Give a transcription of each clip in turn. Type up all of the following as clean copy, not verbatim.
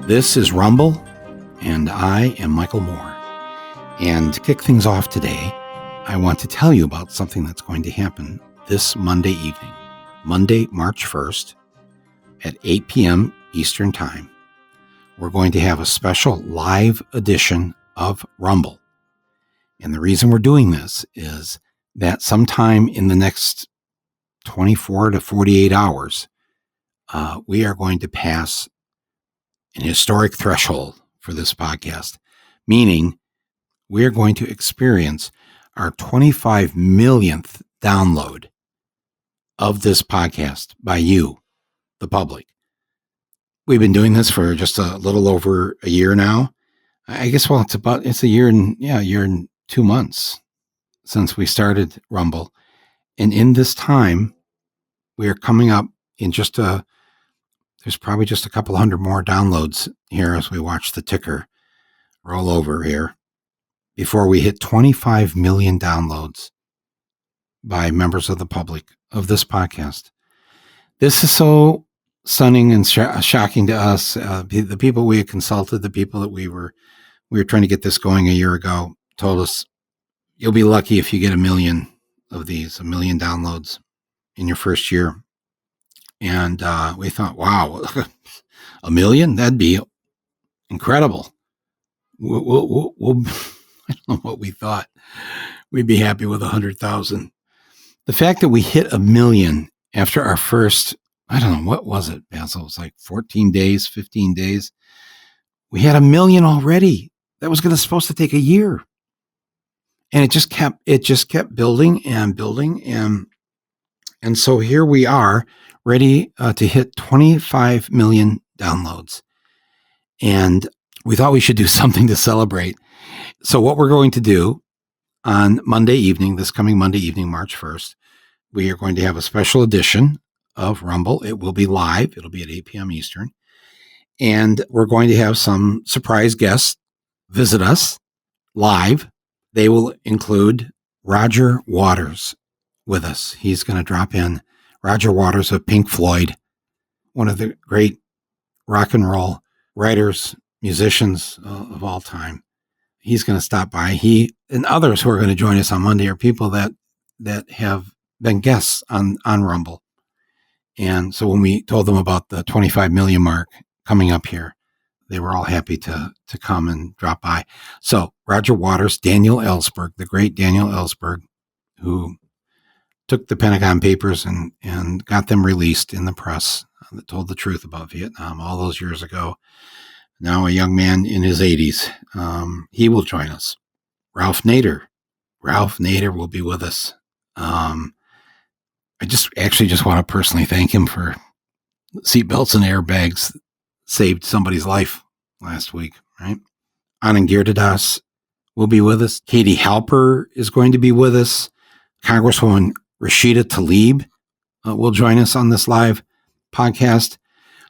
This is Rumble, and I am Michael Moore. And to kick things off today, I want to tell you about something that's going to happen this Monday evening, Monday, March 1st, at 8 p.m. Eastern Time. We're going to have a special live edition of Rumble. And the reason we're doing this is that sometime in the next 24 to 48 hours, we are going to pass an historic threshold for this podcast, meaning we're going to experience our 25 millionth download of this podcast by you, the public. We've been doing this for just a little over a year now. I guess, well, it's a year and 2 months since we started Rumble. And in this time, we are coming up in there's probably just a couple hundred more downloads here as we watch the ticker roll over here before we hit 25 million downloads by members of the public of this podcast. This is so stunning and shocking to us. The people we had consulted, the people that we were trying to get this going a year ago, told us, you'll be lucky if you get 1 million of these, 1 million downloads in your first year. And we thought, wow, 1 million? That'd be incredible. We'll I don't know what we thought. We'd be happy with 100,000. The fact that we hit 1 million after our first, I don't know, what was it, Basil? It was like 14 days, 15 days. We had 1 million already. That was supposed to take a year. And it just kept building and building. And so here we are, ready to hit 25 million downloads. And we thought we should do something to celebrate. So what we're going to do on Monday evening, this coming Monday evening, March 1st, we are going to have a special edition of Rumble. It will be live. It'll be at 8 p.m. Eastern. And we're going to have some surprise guests visit us live. They will include Roger Waters with us. He's going to drop in. Roger Waters of Pink Floyd, one of the great rock and roll writers, musicians of all time. He's going to stop by. He and others who are going to join us on Monday are people that have been guests on Rumble. And so when we told them about the 25 million mark coming up here, they were all happy to come and drop by. So Roger Waters, Daniel Ellsberg, the great Daniel Ellsberg, who took the Pentagon Papers and got them released in the press that told the truth about Vietnam all those years ago. Now a young man in his 80s. He will join us. Ralph Nader will be with us. I just want to personally thank him for seatbelts and airbags saved somebody's life last week, right? Anand Giridharadas will be with us. Katie Halper is going to be with us. Congresswoman Rashida Tlaib will join us on this live podcast.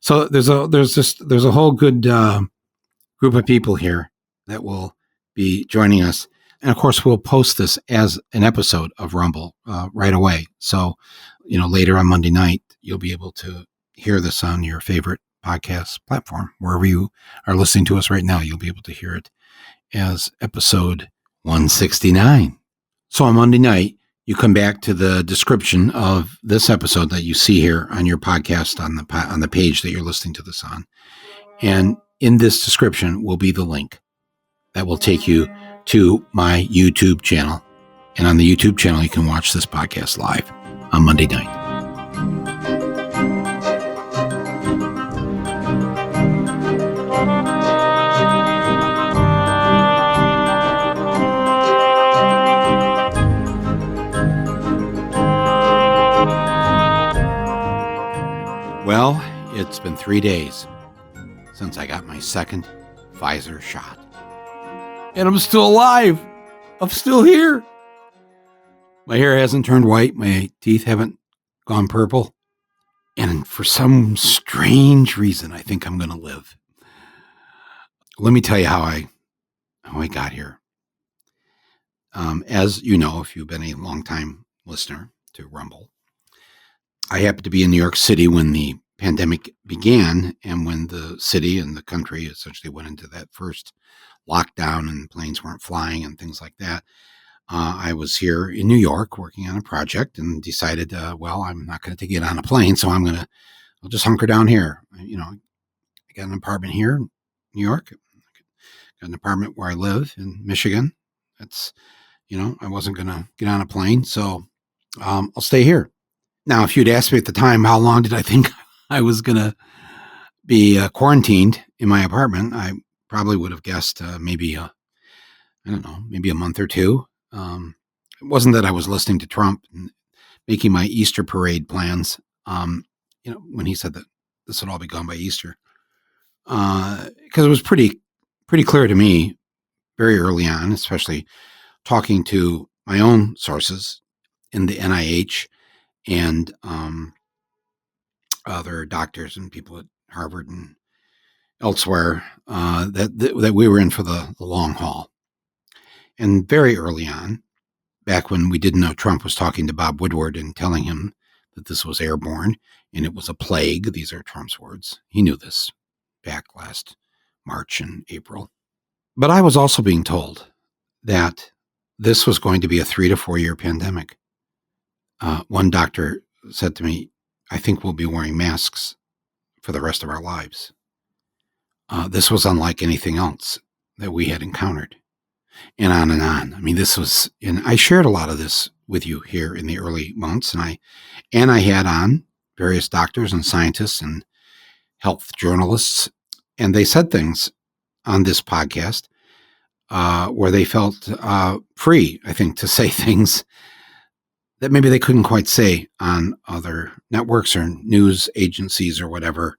So there's a whole good group of people here that will be joining us. And of course, we'll post this as an episode of Rumble right away. So, later on Monday night, you'll be able to hear this on your favorite podcast platform. Wherever you are listening to us right now, you'll be able to hear it as episode 169. So on Monday night, you come back to the description of this episode that you see here on your podcast on the page that you're listening to this on. And in this description will be the link that will take you to my YouTube channel. And on the YouTube channel, you can watch this podcast live on Monday night. Well, it's been 3 days since I got my second Pfizer shot. And I'm still alive. I'm still here. My hair hasn't turned white. My teeth haven't gone purple. And for some strange reason, I think I'm going to live. Let me tell you how I got here. As you know, if you've been a longtime listener to Rumble, I happened to be in New York City when the pandemic began and when the city and the country essentially went into that first lockdown and planes weren't flying and things like that, I was here in New York working on a project and decided, well, I'm not going to get on a plane, so I'll just hunker down here. I got an apartment here in New York, got an apartment where I live in Michigan. That's, I wasn't going to get on a plane, so I'll stay here. Now, if you'd asked me at the time, how long did I think I was going to be quarantined in my apartment, I probably would have guessed maybe I don't know, maybe a month or two. It wasn't that I was listening to Trump and making my Easter parade plans, when he said that this would all be gone by Easter, because it was pretty clear to me very early on, especially talking to my own sources in the NIH and other doctors and people at Harvard and elsewhere, that we were in for the long haul. And very early on, back when we didn't know Trump was talking to Bob Woodward and telling him that this was airborne and it was a plague, these are Trump's words. He knew this back last March and April. But I was also being told that this was going to be a 3 to 4 year pandemic. One doctor said to me, I think we'll be wearing masks for the rest of our lives. This was unlike anything else that we had encountered. And on and on. I mean, and I shared a lot of this with you here in the early months, and I had on various doctors and scientists and health journalists, and they said things on this podcast where they felt free, I think, to say things that maybe they couldn't quite say on other networks or news agencies or whatever.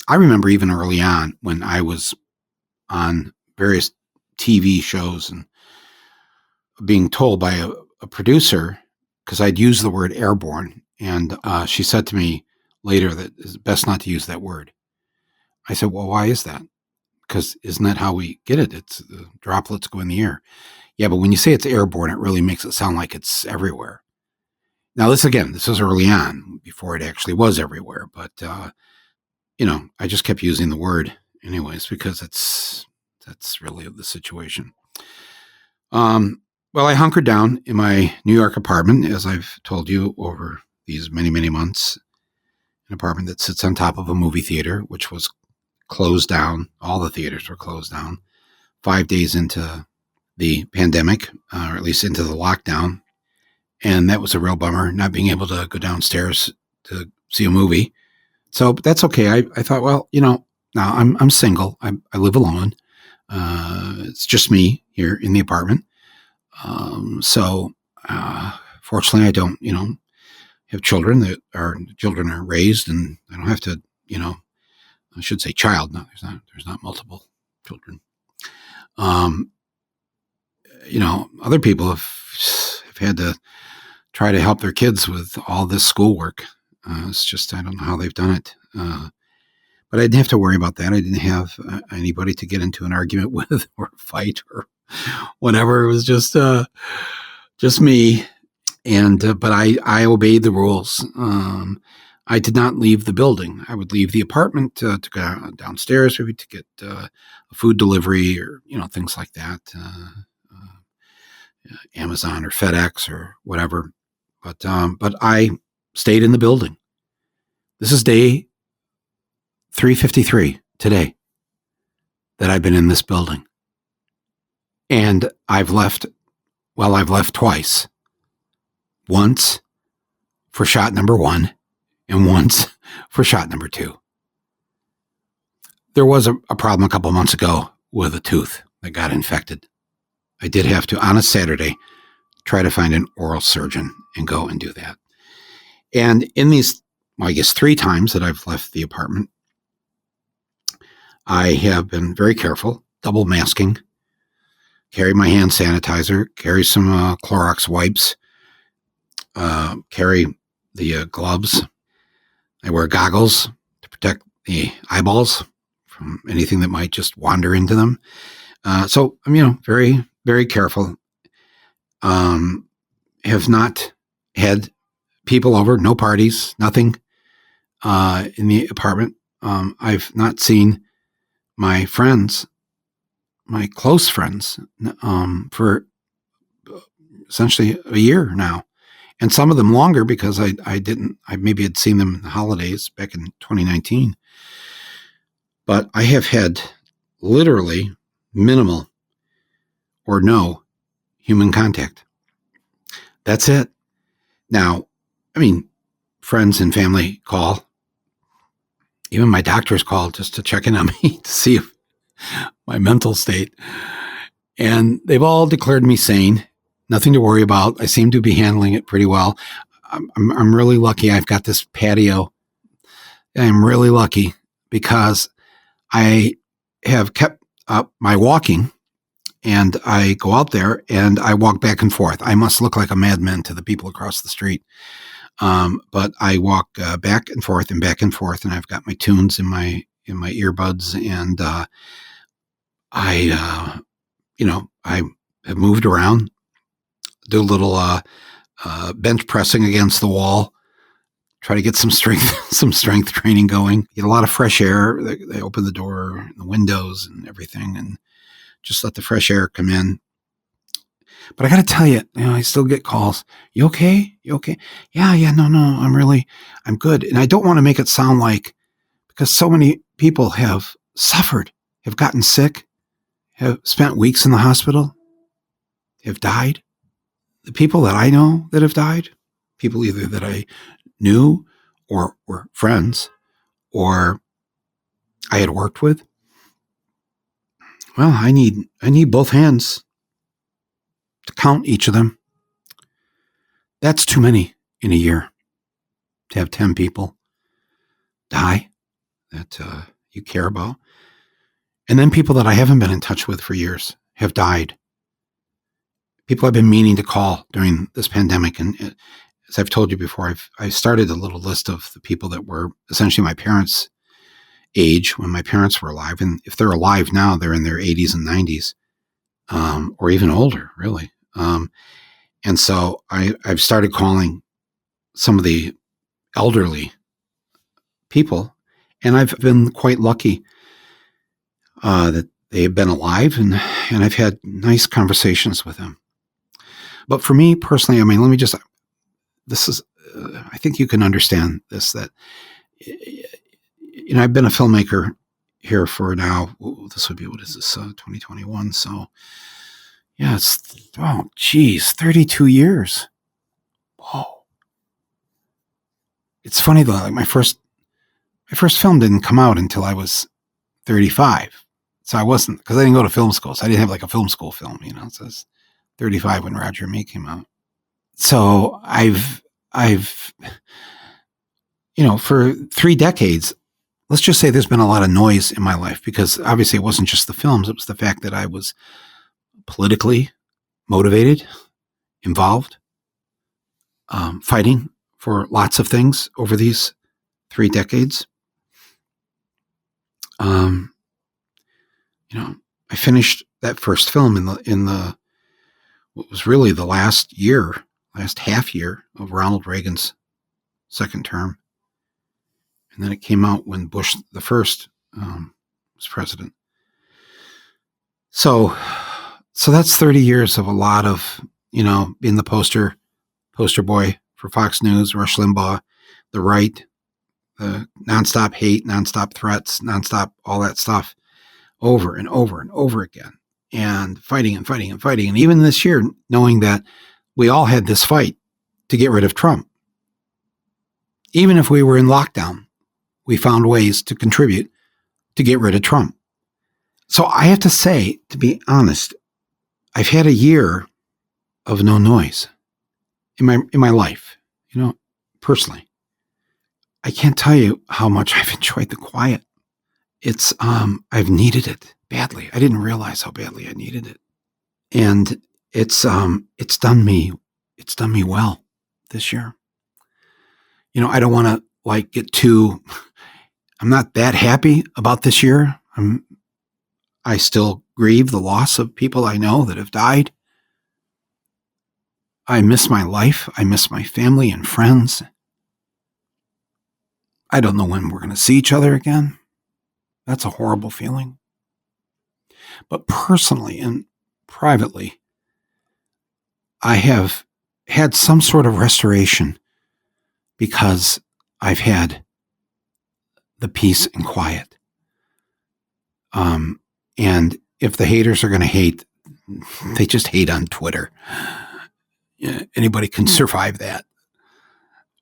I remember even early on when I was on various TV shows and being told by a producer, because I'd used the word airborne, and she said to me later that it's best not to use that word. I said, well, why is that? Because isn't that how we get it? It's the droplets go in the air. Yeah, but when you say it's airborne, it really makes it sound like it's everywhere. Now, this is early on, before it actually was everywhere. But, I just kept using the word anyways, because that's really the situation. Well, I hunkered down in my New York apartment, as I've told you over these many, many months, an apartment that sits on top of a movie theater, which was closed down. All the theaters were closed down 5 days into the pandemic, or at least into the lockdown. And that was a real bummer, not being able to go downstairs to see a movie. So but that's okay. I thought, well, now I'm single. I live alone. It's just me here in the apartment. Fortunately, I don't, have children that children are raised, and I don't have to, I should say child. No, there's not multiple children. Other people have had to try to help their kids with all this schoolwork. It's just, I don't know how they've done it. But I didn't have to worry about that. I didn't have anybody to get into an argument with or fight or whatever. It was just me. And, but I obeyed the rules. I did not leave the building. I would leave the apartment to go downstairs, maybe to get a food delivery or, things like that. Amazon or FedEx or whatever. But I stayed in the building. This is day 353 today that I've been in this building. And I've left twice. Once for shot number 1 and once for shot number 2. There was a problem a couple of months ago with a tooth that got infected. I did have to, on a Saturday, try to find an oral surgeon and go and do that. And in these, 3 times that I've left the apartment, I have been very careful, double masking, carry my hand sanitizer, carry some Clorox wipes, carry the gloves. I wear goggles to protect the eyeballs from anything that might just wander into them. So I'm, very, very careful. Have not had people over, no parties, nothing. in the apartment. I've not seen my friends, my close friends, for essentially a year now. And some of them longer because I maybe had seen them in the holidays back in 2019. But I have had literally minimal or no human contact. That's it. Now, I mean, friends and family call. Even my doctors call just to check in on me to see if my mental state. And they've all declared me sane. Nothing to worry about. I seem to be handling it pretty well. I'm really lucky. I've got this patio. I'm really lucky because I have kept up my walking, and I go out there and I walk back and forth. I must look like a madman to the people across the street. But I walk back and forth, and I've got my tunes in my earbuds, and I have moved around, do a little bench pressing against the wall, try to get some strength training going. Get a lot of fresh air. They open the door, the windows, and everything, and just let the fresh air come in. But I got to tell you, I still get calls. You okay? You okay? Yeah. No, I'm good. And I don't want to make it sound like, because so many people have suffered, have gotten sick, have spent weeks in the hospital, have died. The people that I know that have died, people either that I knew or were friends or I had worked with. Well, I need both hands to count each of them. That's too many in a year to have 10 people die that you care about. And then people that I haven't been in touch with for years have died. People I've been meaning to call during this pandemic. And as I've told you before, I started a little list of the people that were essentially my parents' age when my parents were alive. And if they're alive now, they're in their 80s and 90s, or even older, really. And so I've started calling some of the elderly people, and I've been quite lucky that they have been alive, and I've had nice conversations with them. But for me personally, I mean, I think you can understand this, that, I've been a filmmaker here for now, this would be, 2021. So yeah, it's, 32 years. Whoa. It's funny though, like my first film didn't come out until I was 35. So I wasn't, because I didn't go to film school. So I didn't have like a film school film, it says 35 when Roger and Me came out. So I've, for 3 decades, let's just say there's been a lot of noise in my life, because obviously it wasn't just the films. It was the fact that I was politically motivated, involved, fighting for lots of things over these 3 decades. I finished that first film in the what was really the last half year of Ronald Reagan's second term. And then it came out when Bush the first was president. So that's 30 years of a lot of, being the poster boy for Fox News, Rush Limbaugh, the right, the nonstop hate, nonstop threats, nonstop all that stuff, over and over and over again, and fighting and fighting and fighting. And even this year, knowing that we all had this fight to get rid of Trump. Even if we were in lockdown, we found ways to contribute to get rid of Trump. So I have to say, to be honest, I've had a year of no noise in my life, personally. I can't tell you how much I've enjoyed the quiet. It's, I've needed it badly. I didn't realize how badly I needed it. And it's done me well this year. I don't want to I'm not that happy about this year. I still grieve the loss of people I know that have died. I miss my life. I miss my family and friends. I don't know when we're going to see each other again. That's a horrible feeling. But personally and privately, I have had some sort of restoration because I've had the peace and quiet. And if the haters are going to hate, they just hate on Twitter. Yeah, anybody can survive that.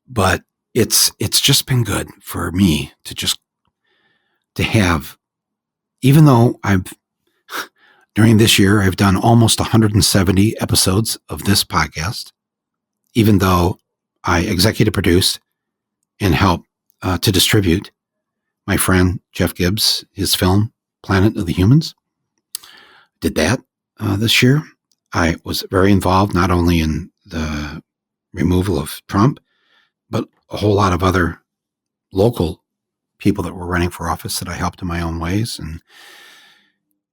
But it's just been good for me to have, even though during this year, I've done almost 170 episodes of this podcast, even though I executive produced and helped to distribute my friend Jeff Gibbs, his film, Planet of the Humans. Did that this year. I was very involved not only in the removal of Trump, but a whole lot of other local people that were running for office that I helped in my own ways.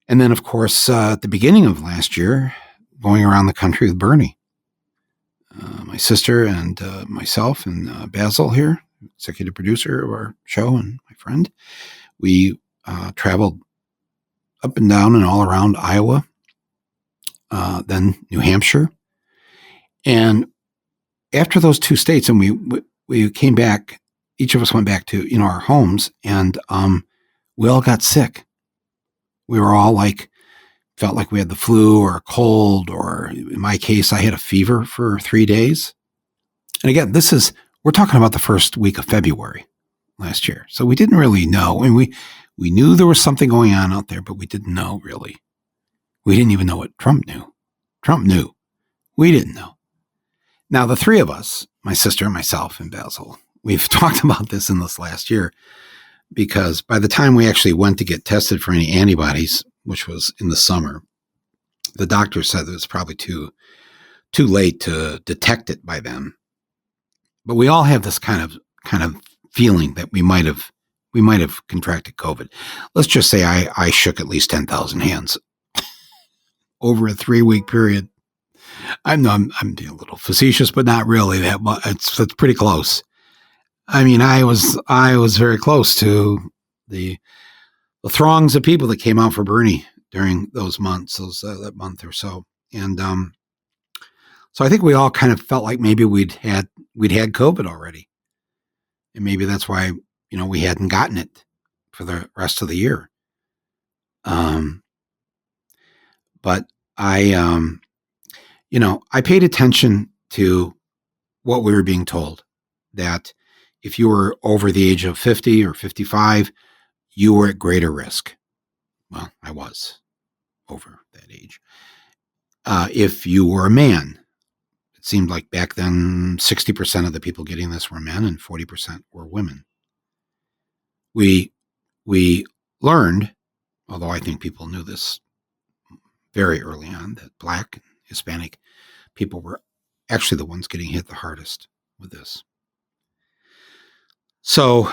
And then, of course, at the beginning of last year, going around the country with Bernie. My sister and myself and Basil here, executive producer of our show and my friend, we traveled up and down and all around Iowa, then New Hampshire. And after those two states, and we came back, each of us went back to, our homes, and we all got sick. We were all felt like we had the flu or a cold, or in my case, I had a fever for 3 days. And again, we're talking about the first week of February last year. So we didn't really know. I mean, we knew there was something going on out there, but we didn't know really. We didn't even know what Trump knew. Trump knew. We didn't know. Now, the three of us, my sister, myself, and Basil, we've talked about this in this last year, because by the time we actually went to get tested for any antibodies, which was in the summer, the doctor said that it was probably too late to detect it by then. But we all have this kind of feeling that we might have contracted COVID. Let's just say I shook at least 10,000 hands over a 3-week period. I'm being a little facetious, but not really that much. It's pretty close. I mean, I was very close to the throngs of people that came out for Bernie during those months, that month or so. And so I think we all kind of felt like maybe we'd had COVID already. And maybe that's why, we hadn't gotten it for the rest of the year. But I paid attention to what we were being told, that if you were over the age of 50 or 55, you were at greater risk. Well, I was over that age. If you were a man, it seemed like back then 60% of the people getting this were men and 40% were women. We learned, although I think people knew this very early on, that Black and Hispanic people were actually the ones getting hit the hardest with this. So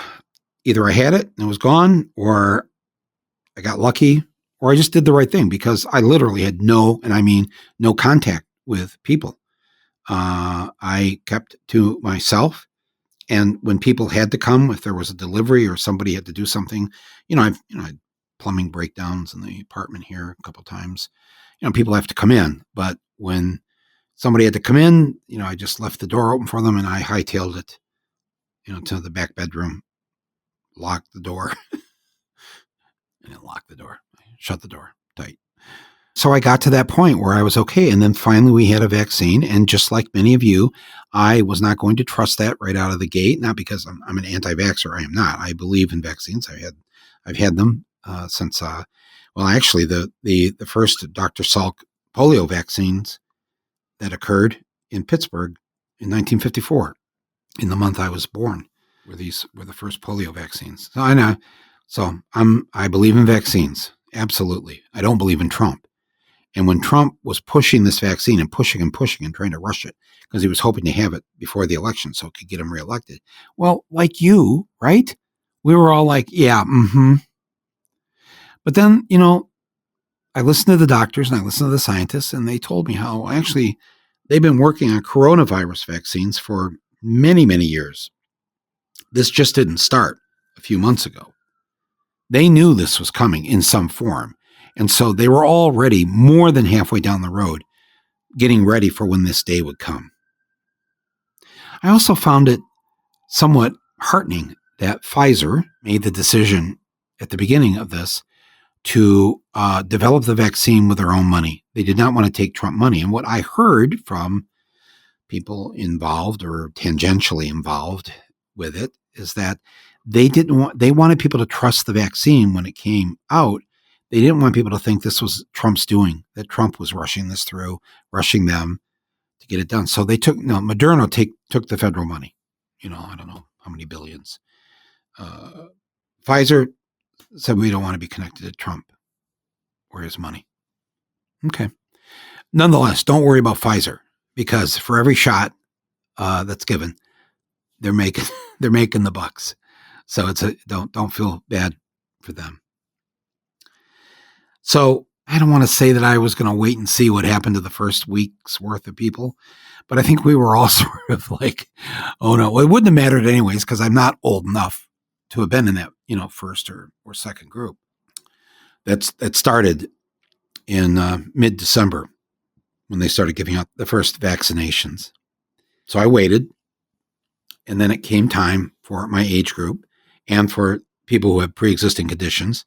either I had it and it was gone, or I got lucky, or I just did the right thing, because I literally had no contact with people. I kept to myself. And when people had to come, if there was a delivery or somebody had to do something, I had plumbing breakdowns in the apartment here a couple of times. People have to come in. But when somebody had to come in, I just left the door open for them and I hightailed it, to the back bedroom, locked the door, and then locked the door, shut the door tight. So I got to that point where I was okay. And then finally we had a vaccine. And just like many of you, I was not going to trust that right out of the gate. Not because I'm an anti-vaxxer. I am not. I believe in vaccines. I've had them since, actually the first Dr. Salk polio vaccines that occurred in Pittsburgh in 1954, in the month I was born, were the first polio vaccines. So I know. So I believe in vaccines. Absolutely. I don't believe in Trump. And when Trump was pushing this vaccine and pushing and trying to rush it, because he was hoping to have it before the election so it could get him reelected. Well, like you, right? We were all like, yeah, mm-hmm. But then, I listened to the doctors and I listened to the scientists, and they told me how actually they've been working on coronavirus vaccines for many, many years. This just didn't start a few months ago. They knew this was coming in some form. And so they were already more than halfway down the road getting ready for when this day would come. I also found it somewhat heartening that Pfizer made the decision at the beginning of this to develop the vaccine with their own money. They did not want to take Trump money. And what I heard from people involved or tangentially involved with it is that they wanted people to trust the vaccine when it came out. They didn't want people to think this was Trump's doing, that Trump was rushing this through, rushing them to get it done. So they Moderna took the federal money, I don't know how many billions. Pfizer said we don't want to be connected to Trump or his money. Okay. Nonetheless, don't worry about Pfizer, because for every shot that's given, they're making the bucks. So don't feel bad for them. So I don't want to say that I was going to wait and see what happened to the first week's worth of people, but I think we were all sort of like, oh no, well, it wouldn't have mattered anyways, because I'm not old enough to have been in that, first or second group. That started in mid-December when they started giving out the first vaccinations. So I waited, and then it came time for my age group and for people who have pre-existing conditions,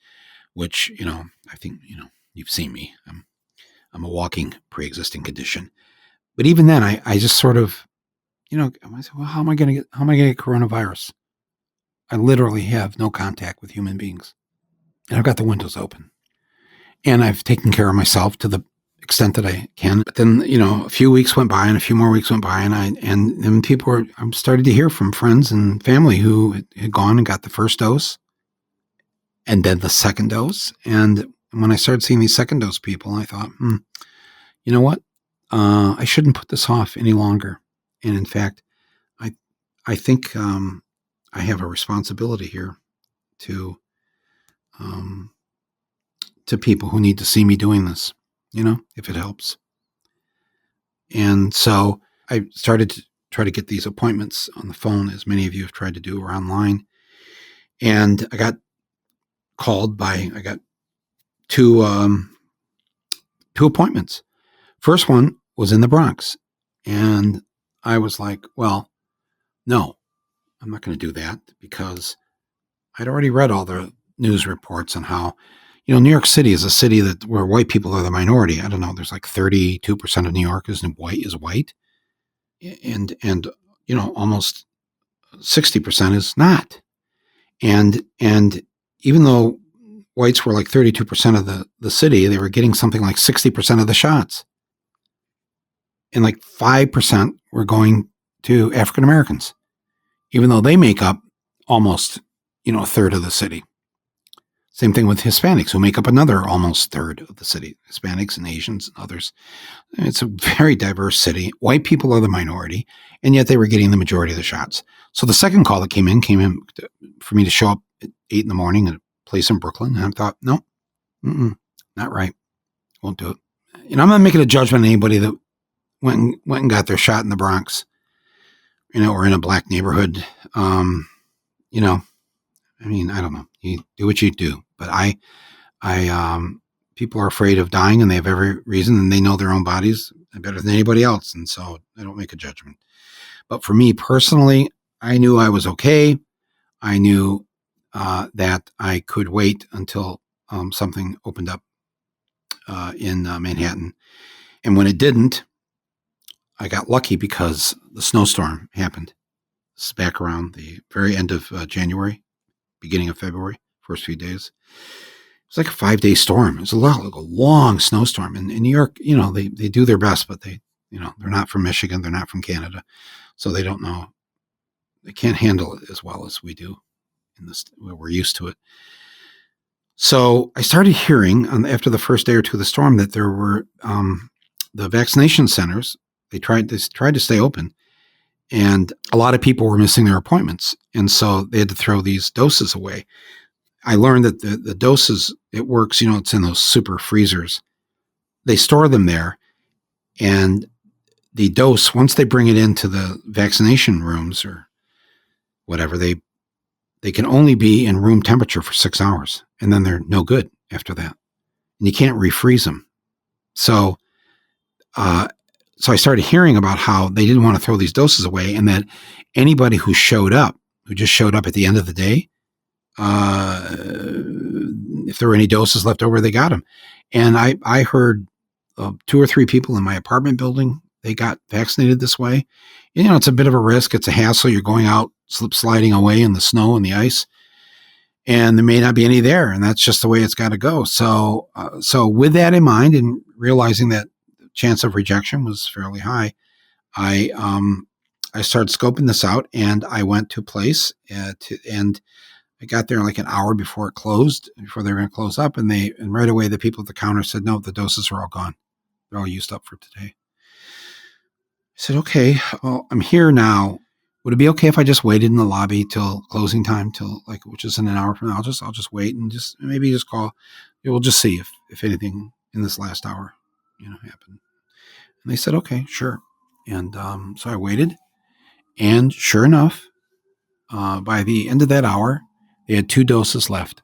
which, I think, you've seen me. I'm a walking pre-existing condition. But even then, I just sort of, I said, well, how am I going to get coronavirus? I literally have no contact with human beings. And I've got the windows open. And I've taken care of myself to the extent that I can. But then, a few weeks went by and a few more weeks went by, and then I'm starting to hear from friends and family who had gone and got the first dose and then the second dose. And when I started seeing these second dose people, I thought, you know what? I shouldn't put this off any longer. And in fact, I think I have a responsibility here to people who need to see me doing this, if it helps. And so I started to try to get these appointments on the phone, as many of you have tried to do, or online. And I got called I got two appointments. First one was in the Bronx. And I was like, well, no, I'm not going to do that, because I'd already read all the news reports on how, New York City is a city where white people are the minority. I don't know. There's like 32% of New York is white. And almost 60% is not. And even though whites were like 32% of the city, they were getting something like 60% of the shots. And like 5% were going to African Americans, even though they make up almost, a third of the city. Same thing with Hispanics, who make up another almost third of the city, Hispanics and Asians and others. It's a very diverse city. White people are the minority, and yet they were getting the majority of the shots. So the second call that came in for me to show up at 8 a.m. at a place in Brooklyn. And I thought, no, not right. Won't do it. I'm not making a judgment on anybody that went and got their shot in the Bronx, or in a black neighborhood. I don't know. You do what you do, but people are afraid of dying, and they have every reason, and they know their own bodies better than anybody else. And so I don't make a judgment. But for me personally, I knew I was okay. I knew that I could wait until something opened up in Manhattan. And when it didn't, I got lucky because the snowstorm happened. This is back around the very end of January, beginning of February, first few days. It was like a 5-day storm. It was like a long snowstorm. And in New York, they do their best, but they're not from Michigan. They're not from Canada. So they don't know. They can't handle it as well as we do in this, where we're used to it. So I started hearing after the first day or two of the storm that there were the vaccination centers. They tried to stay open, and a lot of people were missing their appointments. And so they had to throw these doses away. I learned that the doses, it works, it's in those super freezers. They store them there, and the dose, once they bring it into the vaccination rooms or whatever, they they can only be in room temperature for 6 hours, and then they're no good after that. And you can't refreeze them. So I started hearing about how they didn't want to throw these doses away, and that anybody who just showed up at the end of the day, if there were any doses left over, they got them. And I heard 2 or 3 people in my apartment building, they got vaccinated this way. It's a bit of a risk. It's a hassle. You're going out, slip sliding away in the snow and the ice, and there may not be any there. And that's just the way it's got to go. So with that in mind, and realizing that the chance of rejection was fairly high, I started scoping this out, and I went to a place and I got there like an hour before they were going to close up. And right away, the people at the counter said, no, the doses are all gone. They're all used up for today. I said, okay, well, I'm here now. Would it be okay if I just waited in the lobby till closing time, which is in an hour from now? I'll just wait and maybe call. We'll just see if anything in this last hour, happened. And they said, okay, sure. And so I waited, and sure enough, by the end of that hour, they had 2 doses left.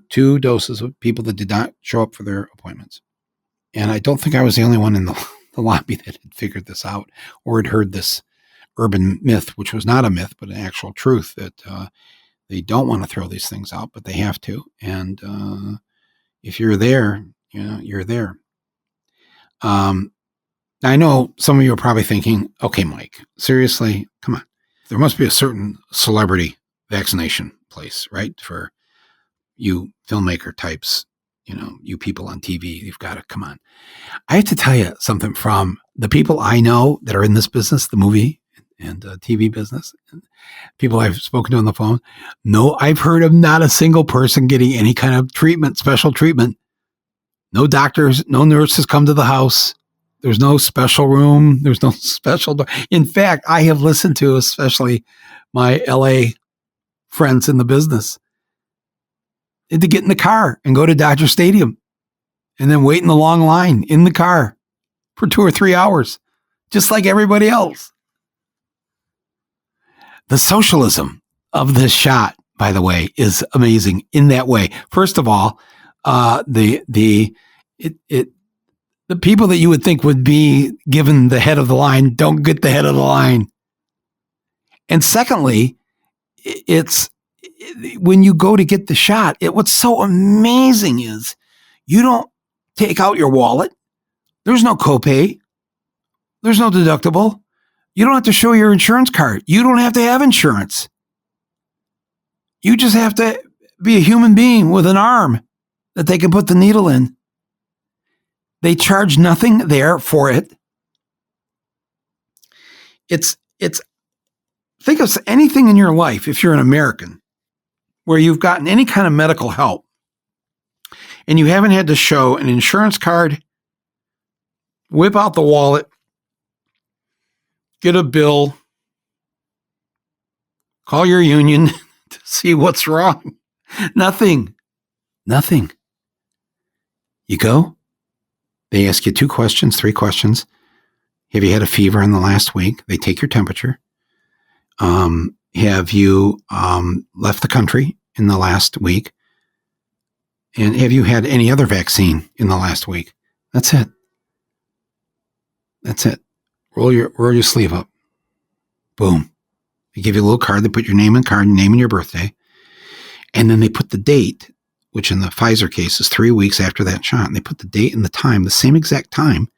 2 doses of people that did not show up for their appointments. And I don't think I was the only one in the lobby that had figured this out or had heard this urban myth, which was not a myth, but an actual truth, that they don't want to throw these things out, but they have to. And if you're there, you're there. I know some of you are probably thinking, okay, Mike, seriously, come on. There must be a certain celebrity vaccination place, right? For you filmmaker types, you people on TV, you've got to come on. I have to tell you something from the people I know that are in this business, the movie and TV business, people I've spoken to on the phone. No, I've heard of not a single person getting any kind of treatment, special treatment. No doctors, no nurses come to the house. There's no special room. There's no special door. In fact, I have listened to, especially my LA friends in the business, to get in the car and go to Dodger Stadium and then wait in the long line in the car for 2 or 3 hours, just like everybody else. The socialism of this shot, by the way, is amazing in that way. First of all, the people that you would think would be given the head of the line don't get the head of the line. And secondly, it's when you go to get the shot, what's so amazing is you don't take out your wallet. There's no copay. There's no deductible. You don't have to show your insurance card. You don't have to have insurance. You just have to be a human being with an arm that they can put the needle in. They charge nothing there for it. It's think of anything in your life, if you're an American, where you've gotten any kind of medical help and you haven't had to show an insurance card, whip out the wallet, get a bill, call your union to see what's wrong. Nothing. You go, they ask you 2 questions, 3 questions. Have you had a fever in the last week? They take your temperature. Have you left the country in the last week? And have you had any other vaccine in the last week? That's it. Roll your sleeve up. Boom. They give you a little card. They put your name in the card, name and your birthday. And then they put the date, which in the Pfizer case is 3 weeks after that shot. And they put the date and the time, the same exact time.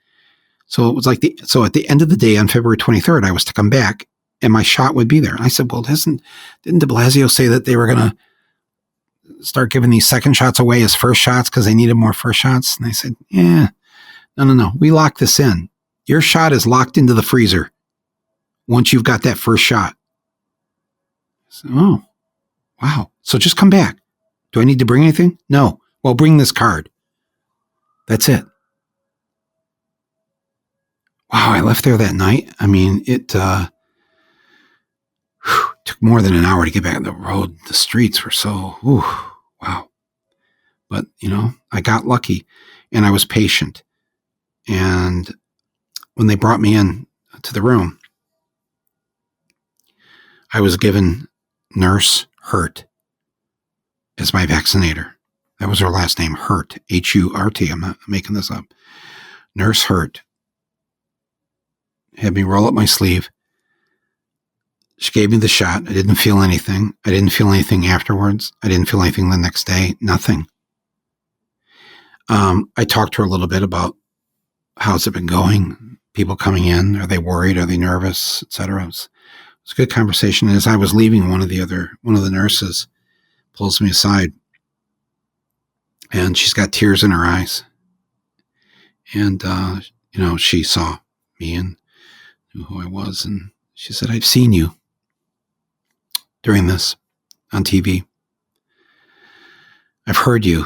So it was at the end of the day on February 23rd, I was to come back and my shot would be there. And I said, well, didn't de Blasio say that they were going to start giving these second shots away as first shots because they needed more first shots? And I said, yeah, no. We locked this in. Your shot is locked into the freezer once you've got that first shot. So, oh, wow. So just come back. Do I need to bring anything? No. Well, bring this card. That's it. Wow, I left there that night. I mean, it took more than an hour to get back on the road. The streets were so, wow. But, I got lucky and I was patient. And when they brought me in to the room, I was given nurse Hurt is my vaccinator. That was her last name, Hurt, H-U-R-T. I'm not making this up. Nurse Hurt had me roll up my sleeve. She gave me the shot. I didn't feel anything. I didn't feel anything afterwards. I didn't feel anything the next day. Nothing. I talked to her a little bit about how's it been going, people coming in, are they worried, are they nervous, etc. It was a good conversation. And as I was leaving, one of the nurses pulls me aside, and she's got tears in her eyes. And, she saw me and knew who I was. And she said, I've seen you during this on TV. I've heard you.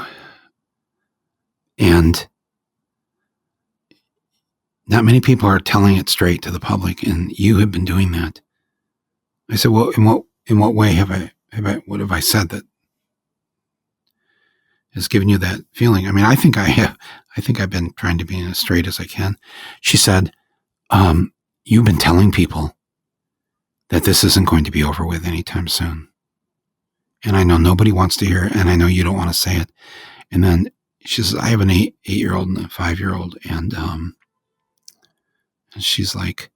And not many people are telling it straight to the public, and you have been doing that. I said, well, in what way what have I said that has given you that feeling? I mean, I think I've been trying to be as straight as I can. She said, you've been telling people that this isn't going to be over with anytime soon. And I know nobody wants to hear it, and I know you don't want to say it. And then she says, I have an 8-year-old and a 5-year-old, and she's like,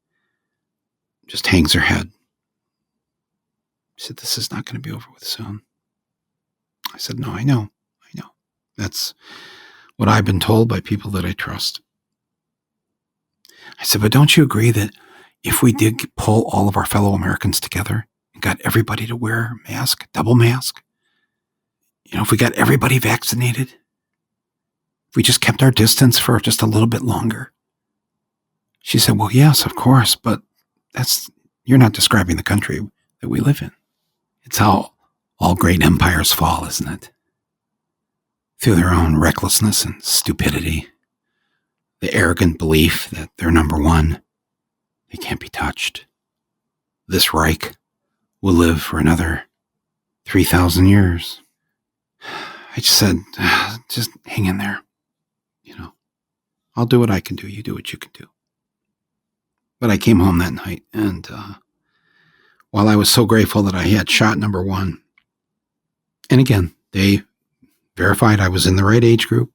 just hangs her head. She said, this is not going to be over with soon. I said, no, I know. That's what I've been told by people that I trust. I said, but don't you agree that if we did pull all of our fellow Americans together and got everybody to wear a mask, double mask, if we got everybody vaccinated, if we just kept our distance for just a little bit longer? She said, well, yes, of course, but you're not describing the country that we live in. It's how all great empires fall, isn't it? Through their own recklessness and stupidity, the arrogant belief that they're number one, they can't be touched. This Reich will live for another 3,000 years. I just said, just hang in there. I'll do what I can do. You do what you can do. But I came home that night, and while I was so grateful that I had shot number 1, and again, they verified I was in the right age group,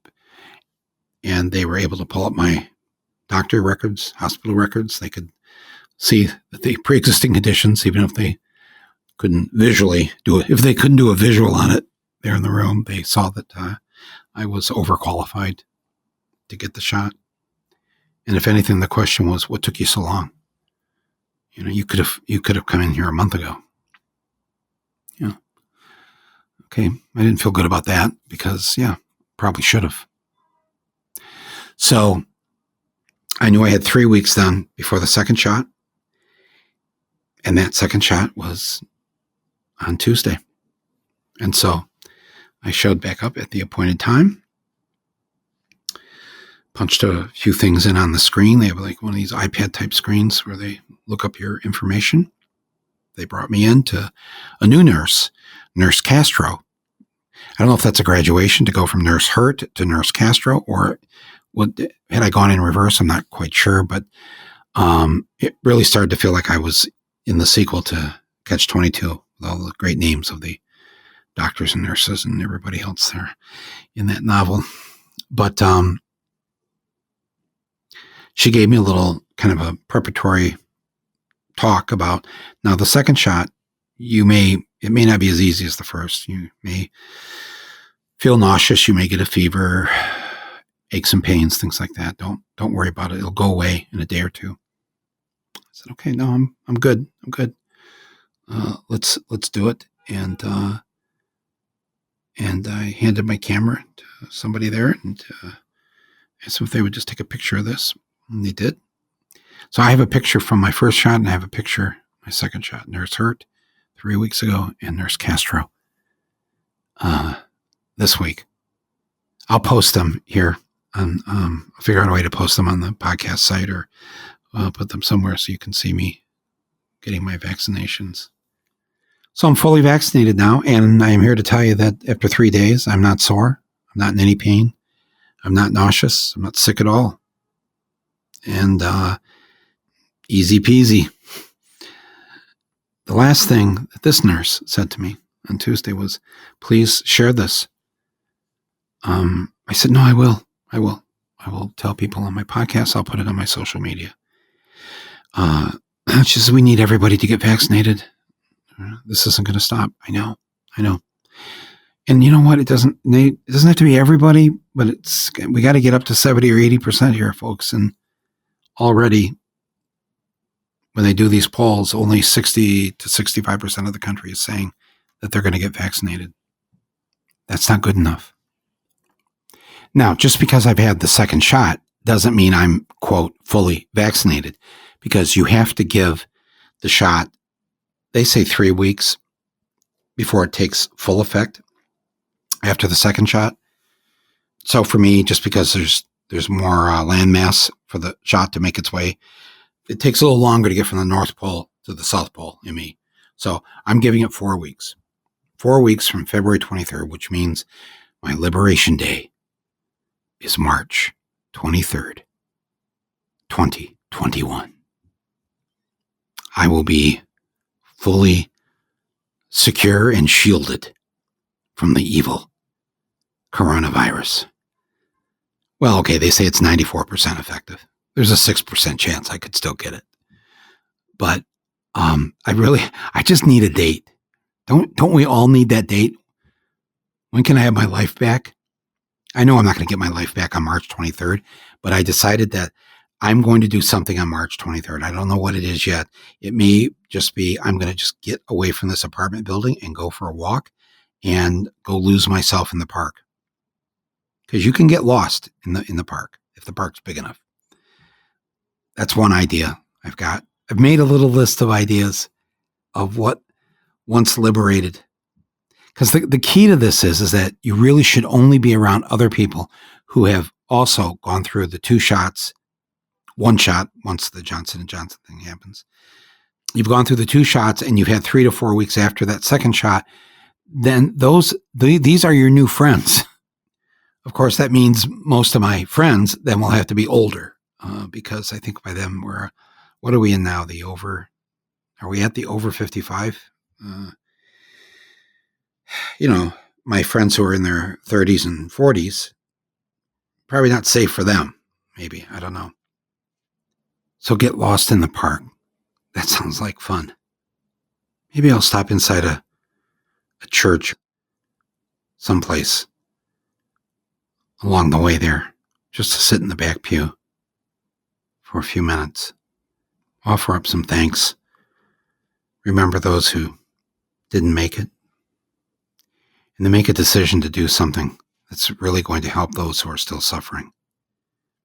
and they were able to pull up my doctor records, hospital records. They could see that the pre-existing conditions, even if they couldn't visually do it, if they couldn't do a visual on it there in the room, they saw that I was overqualified to get the shot. And if anything, the question was, what took you so long? You could have come in here a month ago. Okay, I didn't feel good about that because, probably should have. So I knew I had 3 weeks then before the second shot. And that second shot was on Tuesday. And so I showed back up at the appointed time, punched a few things in on the screen. They have like one of these iPad type screens where they look up your information. They brought me in to a new nurse, Nurse Castro. I don't know if that's a graduation to go from Nurse Hurt to Nurse Castro, or had I gone in reverse? I'm not quite sure, but it really started to feel like I was in the sequel to Catch-22 with all the great names of the doctors and nurses and everybody else there in that novel. But she gave me a little kind of a preparatory talk about, now the second shot, it may not be as easy as the first. You may feel nauseous. You may get a fever, aches and pains, things like that. Don't worry about it. It'll go away in a day or two. I said, okay, no, I'm good. I'm good. Let's do it. And I handed my camera to somebody there and asked them if they would just take a picture of this. And they did. So I have a picture from my first shot, and I have a picture, my second shot, Nurse Hurt 3 weeks ago, and Nurse Castro this week. I'll post them here. I'll figure out a way to post them on the podcast site, or put them somewhere so you can see me getting my vaccinations. So I'm fully vaccinated now, and I am here to tell you that after 3 days, I'm not sore. I'm not in any pain. I'm not nauseous. I'm not sick at all. And easy peasy. The last thing that this nurse said to me, on Tuesday was, please share this. I said, no, I will tell people on my podcast. I'll put it on my social media. She says, we need everybody to get vaccinated. This isn't going to stop. I know. And you know what? It doesn't have to be everybody, but we got to get up to 70 or 80% here, folks. And already, when they do these polls, only 60 to 65% of the country is saying that they're going to get vaccinated. That's not good enough. Now, just because I've had the second shot doesn't mean I'm, quote, fully vaccinated, because you have to give the shot, they say 3 weeks before it takes full effect after the second shot. So for me, just because there's more land mass for the shot to make its way, it takes a little longer to get from the North Pole to the South Pole in me. So I'm giving it 4 weeks. 4 weeks from February 23rd, which means my Liberation Day is March 23rd, 2021. I will be fully secure and shielded from the evil coronavirus. Well, okay, they say it's 94% effective. There's a 6% chance I could still get it. But I just need a date. Don't we all need that date? When can I have my life back? I know I'm not going to get my life back on March 23rd, but I decided that I'm going to do something on March 23rd. I don't know what it is yet. It may just be I'm going to just get away from this apartment building and go for a walk and go lose myself in the park. Because you can get lost in the park if the park's big enough. That's one idea I've got. I've made a little list of ideas of what once liberated. Because the key to this is that you really should only be around other people who have also gone through the 2 shots, 1 shot once the Johnson & Johnson thing happens. You've gone through the 2 shots and you've had 3 to 4 weeks after that second shot. Then these are your new friends. Of course, that means most of my friends then will have to be older because I think by then what are we in now? Are we at the over 55? My friends who are in their 30s and 40s, probably not safe for them. Maybe, I don't know. So get lost in the park. That sounds like fun. Maybe I'll stop inside a church someplace along the way there, just to sit in the back pew for a few minutes. Offer up some thanks. Remember those who didn't make it. And to make a decision to do something that's really going to help those who are still suffering.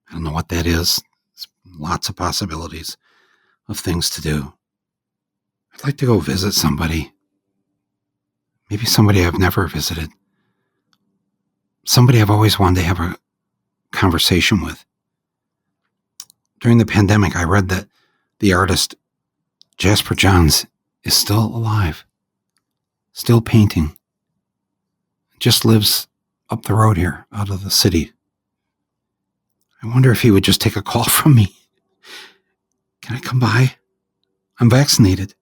I don't know what that is. There's lots of possibilities of things to do. I'd like to go visit somebody. Maybe somebody I've never visited. Somebody I've always wanted to have a conversation with. During the pandemic, I read that the artist Jasper Johns is still alive, still painting. Just lives up the road here, out of the city. I wonder if he would just take a call from me. Can I come by? I'm vaccinated.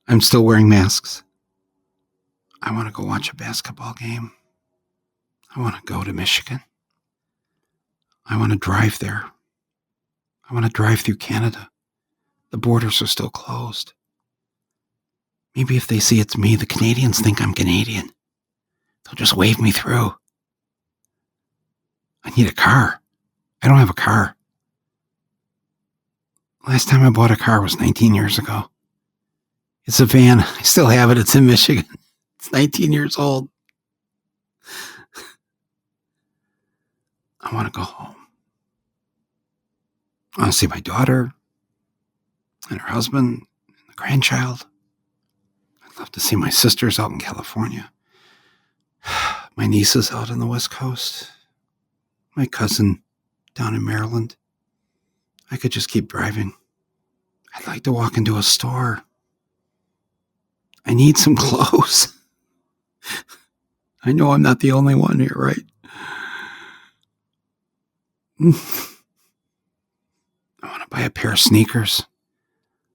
I'm still wearing masks. I want to go watch a basketball game. I want to go to Michigan. I want to drive there. I want to drive through Canada. The borders are still closed. Maybe if they see it's me, the Canadians think I'm Canadian. They'll just wave me through. I need a car. I don't have a car. Last time I bought a car was 19 years ago. It's a van. I still have it. It's in Michigan. It's 19 years old. I want to go home. I want to see my daughter and her husband and the grandchild. I'd love to see my sisters out in California. My nieces out on the West Coast. My cousin down in Maryland. I could just keep driving. I'd like to walk into a store. I need some clothes. I know I'm not the only one here, right? I want to buy a pair of sneakers.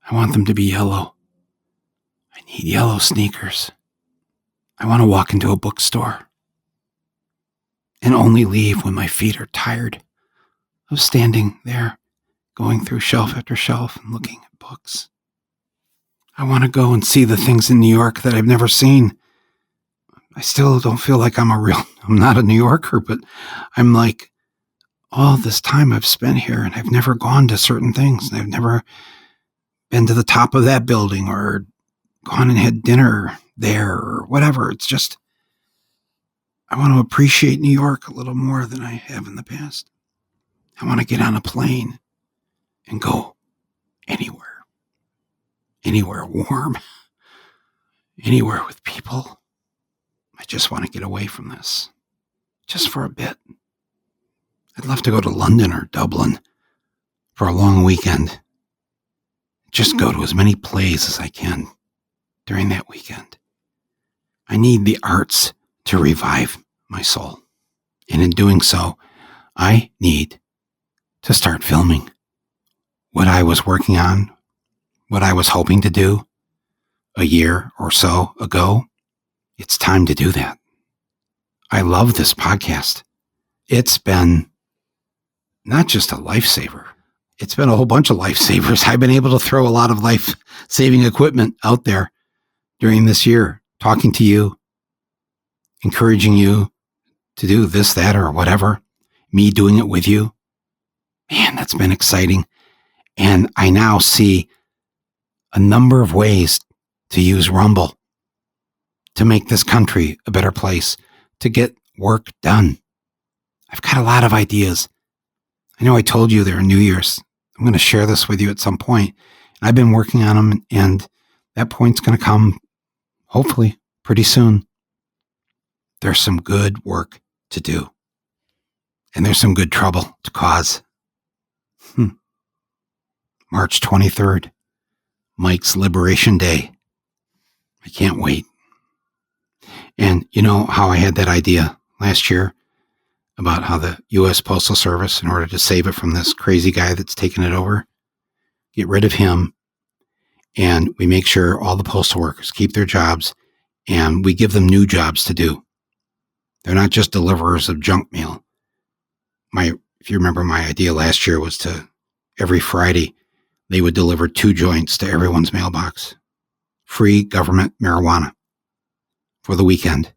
I want them to be yellow. I need yellow sneakers. I want to walk into a bookstore and only leave when my feet are tired of standing there, going through shelf after shelf and looking at books. I want to go and see the things in New York that I've never seen. I still don't feel like I'm not a New Yorker, but I'm like, all this time I've spent here and I've never gone to certain things. I've never been to the top of that building or gone and had dinner there or whatever. It's just, I want to appreciate New York a little more than I have in the past. I want to get on a plane and go anywhere warm, anywhere with people. I just want to get away from this just for a bit. I'd love to go to London or Dublin for a long weekend. Just go to as many plays as I can during that weekend. I need the arts to revive my soul. And in doing so, I need to start filming what I was working on, what I was hoping to do a year or so ago. It's time to do that. I love this podcast. It's been not just a lifesaver. It's been a whole bunch of lifesavers. I've been able to throw a lot of life-saving equipment out there during this year, talking to you, encouraging you to do this, that, or whatever, me doing it with you. Man, that's been exciting. And I now see a number of ways to use Rumble to make this country a better place, to get work done. I've got a lot of ideas. I know I told you they're New Year's. I'm going to share this with you at some point. I've been working on them, and that point's going to come hopefully pretty soon. There's some good work to do, and there's some good trouble to cause. March 23rd, Mike's Liberation Day. I can't wait. And you know how I had that idea last year about how the U.S. Postal Service, in order to save it from this crazy guy that's taken it over, get rid of him, and we make sure all the postal workers keep their jobs, and we give them new jobs to do. They're not just deliverers of junk mail. If you remember, my idea last year was to, every Friday, they would deliver 2 joints to everyone's mailbox. Free government marijuana for the weekend.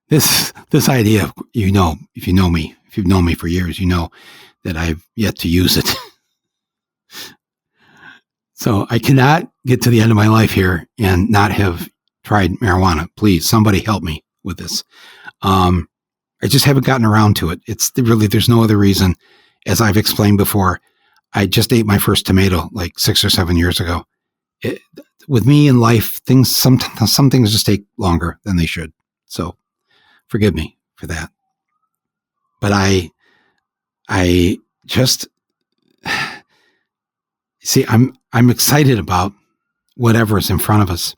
This idea, if you've known me for years, you know that I've yet to use it. So I cannot get to the end of my life here and not have tried marijuana. Please, somebody help me with this. I just haven't gotten around to it. There's no other reason. As I've explained before, I just ate my first tomato like 6 or 7 years ago. With me in life, some things just take longer than they should. So forgive me for that. But I just see, I'm excited about whatever is in front of us.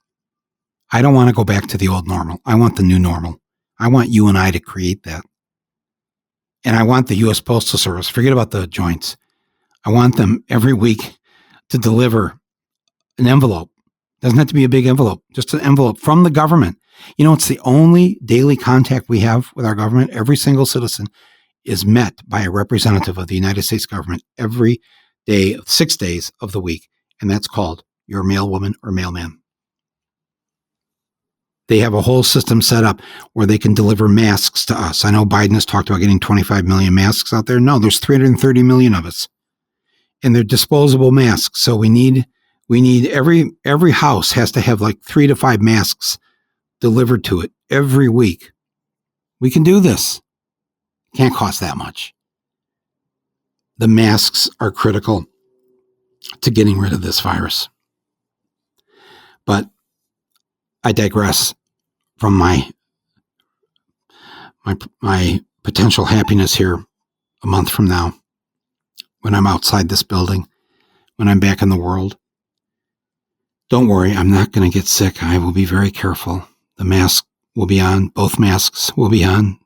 I don't want to go back to the old normal. I want the new normal. I want you and I to create that. And I want the U.S. Postal Service, forget about the joints. I want them every week to deliver an envelope. Doesn't have to be a big envelope, just an envelope from the government. You know, it's the only daily contact we have with our government. Every single citizen is met by a representative of the United States government every day, 6 days of the week. And that's called your mailwoman or mailman. They have a whole system set up where they can deliver masks to us. I know Biden has talked about getting 25 million masks out there. No, there's 330 million of us. And they're disposable masks. So we need every house has to have like 3 to 5 masks delivered to it every week. We can do this. Can't cost that much. The masks are critical to getting rid of this virus. But I digress from my potential happiness here a month from now, when I'm outside this building, when I'm back in the world. Don't worry, I'm not going to get sick. I will be very careful. The mask will be on. Both masks will be on.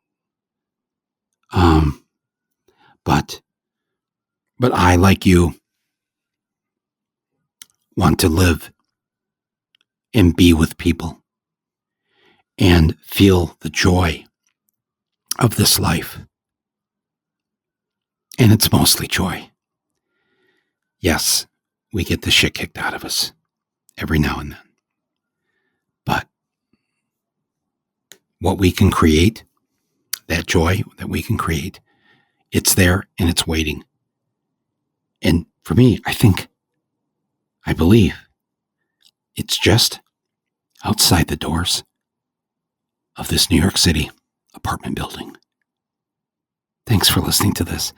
But I, like you, want to live and be with people. and feel the joy of this life. And it's mostly joy. Yes, we get the shit kicked out of us every now and then. But what we can create, that joy that we can create, it's there and it's waiting. And for me, I believe it's just outside the doors of this New York City apartment building. Thanks for listening to this.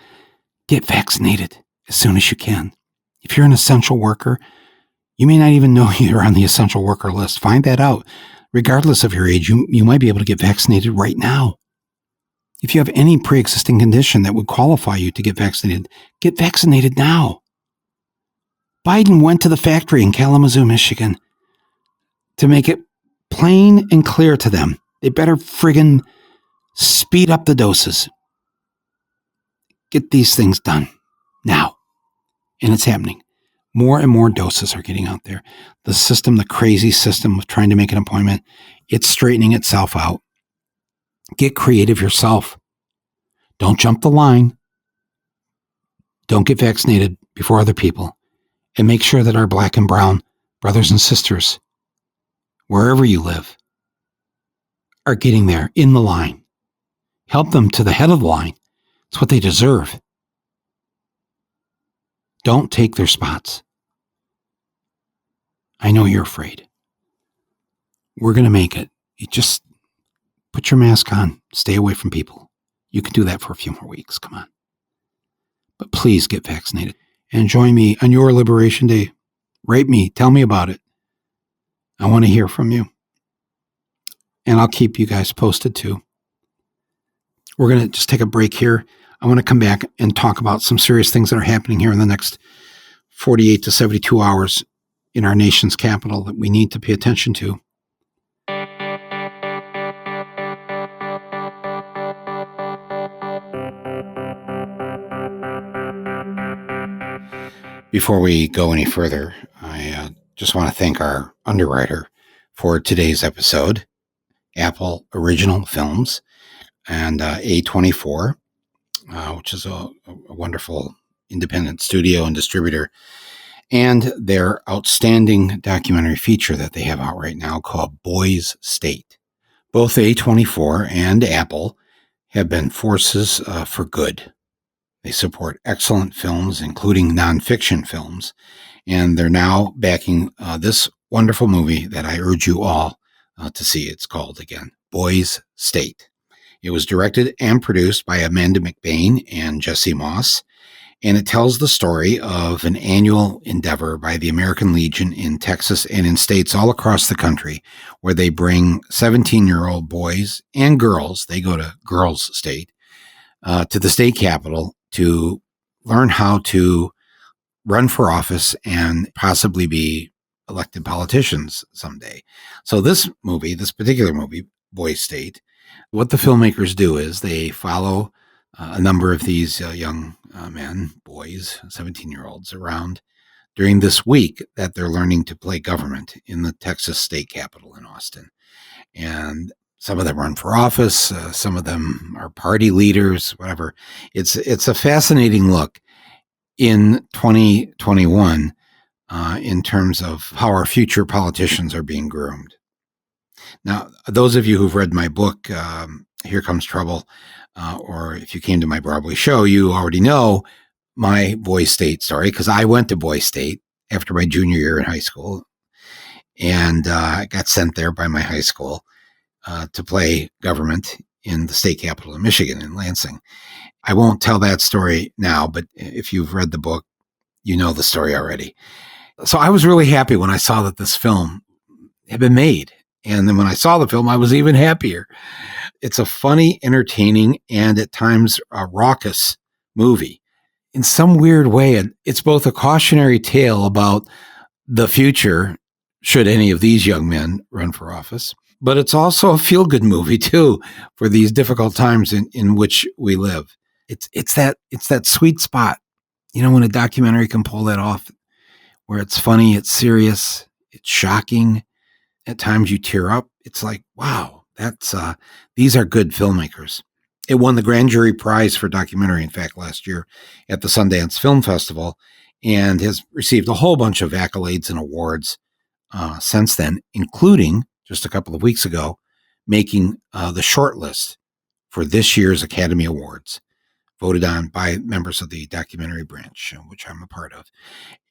Get vaccinated as soon as you can. If you're an essential worker, you may not even know you're on the essential worker list. Find that out. Regardless of your age, you might be able to get vaccinated right now. If you have any pre-existing condition that would qualify you to get vaccinated now. Biden went to the factory in Kalamazoo, Michigan to make it plain and clear to them. They better friggin' speed up the doses. Get these things done now. And it's happening. More and more doses are getting out there. The crazy system of trying to make an appointment, it's straightening itself out. Get creative yourself. Don't jump the line. Don't get vaccinated before other people. And make sure that our black and brown brothers and sisters, wherever you live, are getting there in the line. Help them to the head of the line. It's what they deserve. Don't take their spots. I know you're afraid. We're going to make it. You just put your mask on. Stay away from people. You can do that for a few more weeks. Come on. But please get vaccinated. And join me on your Liberation Day. Rate me. Tell me about it. I want to hear from you. And I'll keep you guys posted too. We're going to just take a break here. I want to come back and talk about some serious things that are happening here in the next 48 to 72 hours in our nation's capital that we need to pay attention to. Before we go any further, I just want to thank our underwriter for today's episode, Apple Original Films and A24, which is a wonderful independent studio and distributor, and their outstanding documentary feature that they have out right now called Boys State. Both A24 and Apple have been forces for good. They support excellent films, including nonfiction films, and they're now backing this wonderful movie that I urge you all to see. It's called, again, Boys State. It was directed and produced by Amanda McBain and Jesse Moss, and it tells the story of an annual endeavor by the American Legion in Texas and in states all across the country, where they bring 17-year-old boys and girls, they go to Girls State, to the state capitol to learn how to run for office and possibly be elected politicians someday. So this particular movie, Boys State, what the filmmakers do is they follow a number of these young men, boys, 17-year-olds around during this week that they're learning to play government in the Texas state capitol in Austin. And some of them run for office. Some of them are party leaders, whatever. It's a fascinating look in 2021 in terms of how our future politicians are being groomed. Now, those of you who've read my book, Here Comes Trouble, or if you came to my Broadway show, you already know my Boys State story, because I went to Boys State after my junior year in high school, and I got sent there by my high school to play government in the state capital of Michigan, in Lansing. I won't tell that story now, but if you've read the book, you know the story already. So I was really happy when I saw that this film had been made. And then when I saw the film, I was even happier. It's a funny, entertaining, and at times a raucous movie. In some weird way, it's both a cautionary tale about the future, should any of these young men run for office, but it's also a feel-good movie too for these difficult times in which we live. It's that sweet spot, when a documentary can pull that off, where it's funny, it's serious, it's shocking. At times you tear up. It's like, wow, These are good filmmakers. It won the Grand Jury Prize for documentary, in fact, last year at the Sundance Film Festival, and has received a whole bunch of accolades and awards since then, including just a couple of weeks ago, making the shortlist for this year's Academy Awards, voted on by members of the documentary branch, which I'm a part of.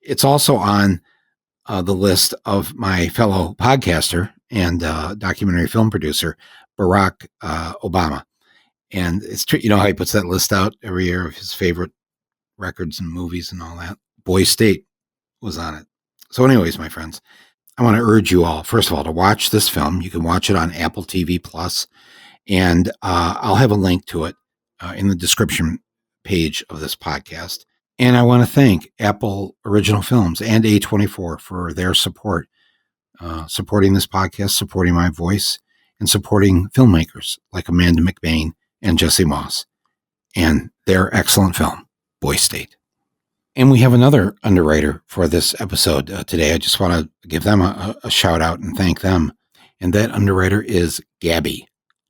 It's also on the list of my fellow podcaster and documentary film producer, Barack Obama. And it's true, how he puts that list out every year of his favorite records and movies and all that. Boy State was on it. So anyways, my friends, I want to urge you all, first of all, to watch this film. You can watch it on Apple TV Plus, and I'll have a link to it in the description page of this podcast. And I want to thank Apple Original Films and A24 for their support, supporting this podcast, supporting my voice, and supporting filmmakers like Amanda McBain and Jesse Moss and their excellent film, Boy State. And we have another underwriter for this episode today. I just want to give them a shout out and thank them. And that underwriter is Gabi,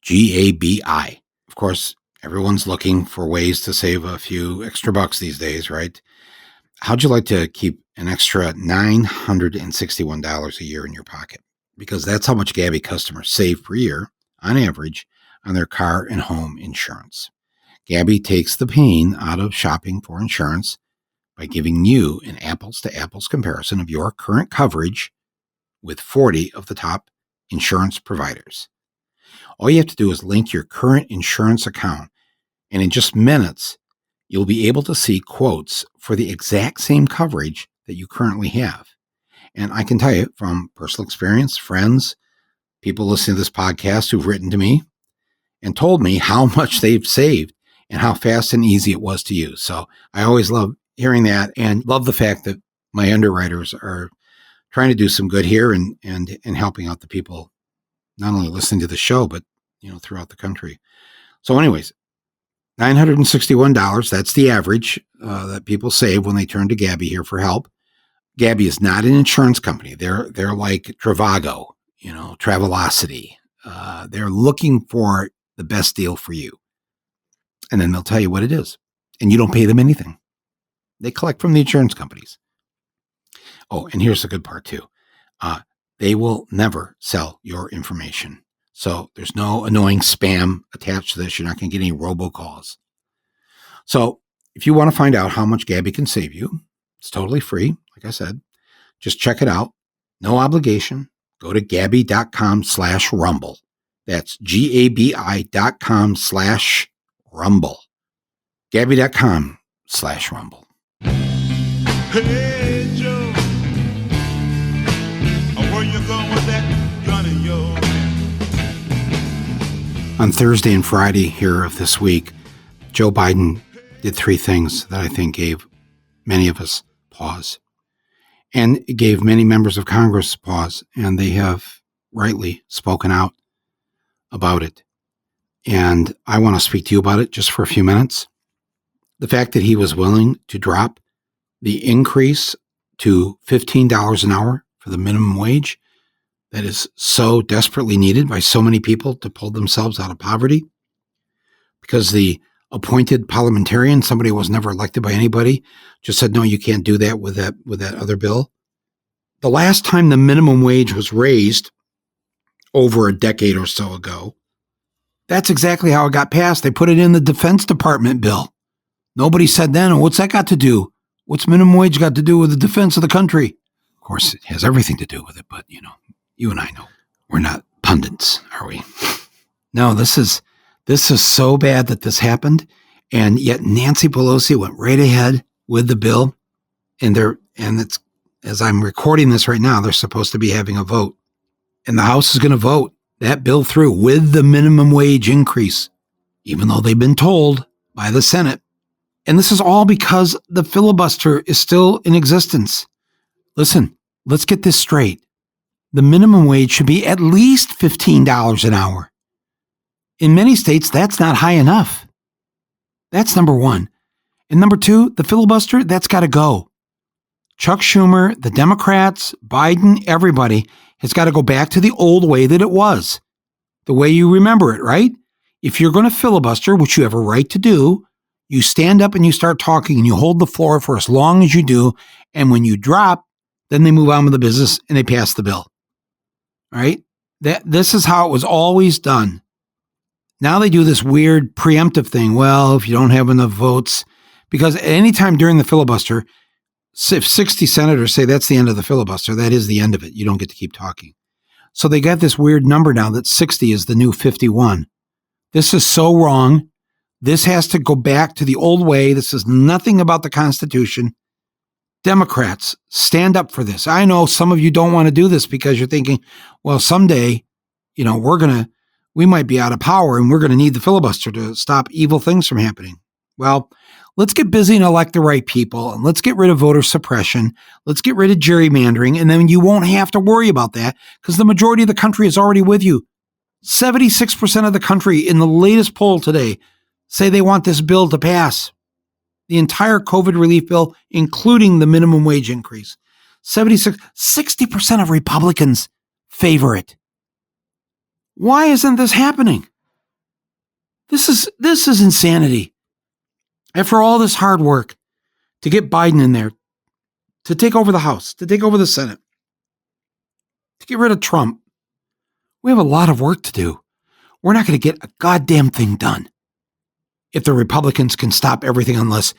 Gabi. Of course, everyone's looking for ways to save a few extra bucks these days, right? How'd you like to keep an extra $961 a year in your pocket? Because that's how much Gabi customers save per year, on average, on their car and home insurance. Gabi takes the pain out of shopping for insurance by giving you an apples-to-apples comparison of your current coverage with 40 of the top insurance providers. All you have to do is link your current insurance account, and in just minutes, you'll be able to see quotes for the exact same coverage that you currently have. And I can tell you from personal experience, friends, people listening to this podcast who've written to me and told me how much they've saved and how fast and easy it was to use. So I always love hearing that and love the fact that my underwriters are trying to do some good here and helping out the people not only listening to the show, but throughout the country. So anyways, $961, that's the average that people save when they turn to Gabi here for help. Gabi is not an insurance company. They're like Travago, Travelocity. They're looking for the best deal for you. And then they'll tell you what it is. And you don't pay them anything. They collect from the insurance companies. Oh, and here's the good part too. They will never sell your information. So there's no annoying spam attached to this. You're not going to get any robocalls. So if you want to find out how much Gabi can save you, it's totally free. Like I said, just check it out. No obligation. Go to Gabi.com/rumble. That's Gabi.com/rumble. Gabi.com/rumble. Hey Joe, where you going with that gun in your hand? On Thursday and Friday here of this week, Joe Biden did three things that I think gave many of us pause. And it gave many members of Congress pause, and they have rightly spoken out about it. And I want to speak to you about it just for a few minutes. The fact that he was willing to drop the increase to $15 an hour for the minimum wage that is so desperately needed by so many people to pull themselves out of poverty, because the appointed parliamentarian, somebody who was never elected by anybody, just said, no, you can't do that with that other bill. The last time the minimum wage was raised over a decade or so ago, that's exactly how it got passed. They put it in the Defense Department bill. Nobody said then, what's that got to do? What's minimum wage got to do with the defense of the country? Of course, it has everything to do with it, but you and I know we're not pundits, are we? No, this is so bad that this happened, and yet Nancy Pelosi went right ahead with the bill, and it's, as I'm recording this right now, they're supposed to be having a vote, and the House is going to vote that bill through with the minimum wage increase, even though they've been told by the Senate. And this is all because the filibuster is still in existence. Listen, let's get this straight. The minimum wage should be at least $15 an hour. In many states, that's not high enough. That's number one. And number two, the filibuster, that's got to go. Chuck Schumer, the Democrats, Biden, everybody has got to go back to the old way that it was. the way you remember it, right? If you're going to filibuster, which you have a right to do, you stand up and you start talking and you hold the floor for as long as you do. And when you drop, then they move on with the business and they pass the bill. All right? This is how it was always done. Now they do this weird preemptive thing. Well, if you don't have enough votes, because at any time during the filibuster, if 60 senators say that's the end of the filibuster, that is the end of it. You don't get to keep talking. So they got this weird number now that 60 is the new 51. This is so wrong. This has to go back to the old way. This is nothing about the Constitution. Democrats, stand up for this. I know some of you don't want to do this because you're thinking, well, someday, we might be out of power and we're going to need the filibuster to stop evil things from happening. Well, let's get busy and elect the right people, and let's get rid of voter suppression. Let's get rid of gerrymandering, and then you won't have to worry about that because the majority of the country is already with you. 76% of the country in the latest poll today say they want this bill to pass. The entire COVID relief bill, including the minimum wage increase. 60% of Republicans favor it. Why isn't this happening? This is insanity. After all this hard work to get Biden in there, to take over the House, to take over the Senate, to get rid of Trump, we have a lot of work to do. We're not going to get a goddamn thing done if the Republicans can stop everything unless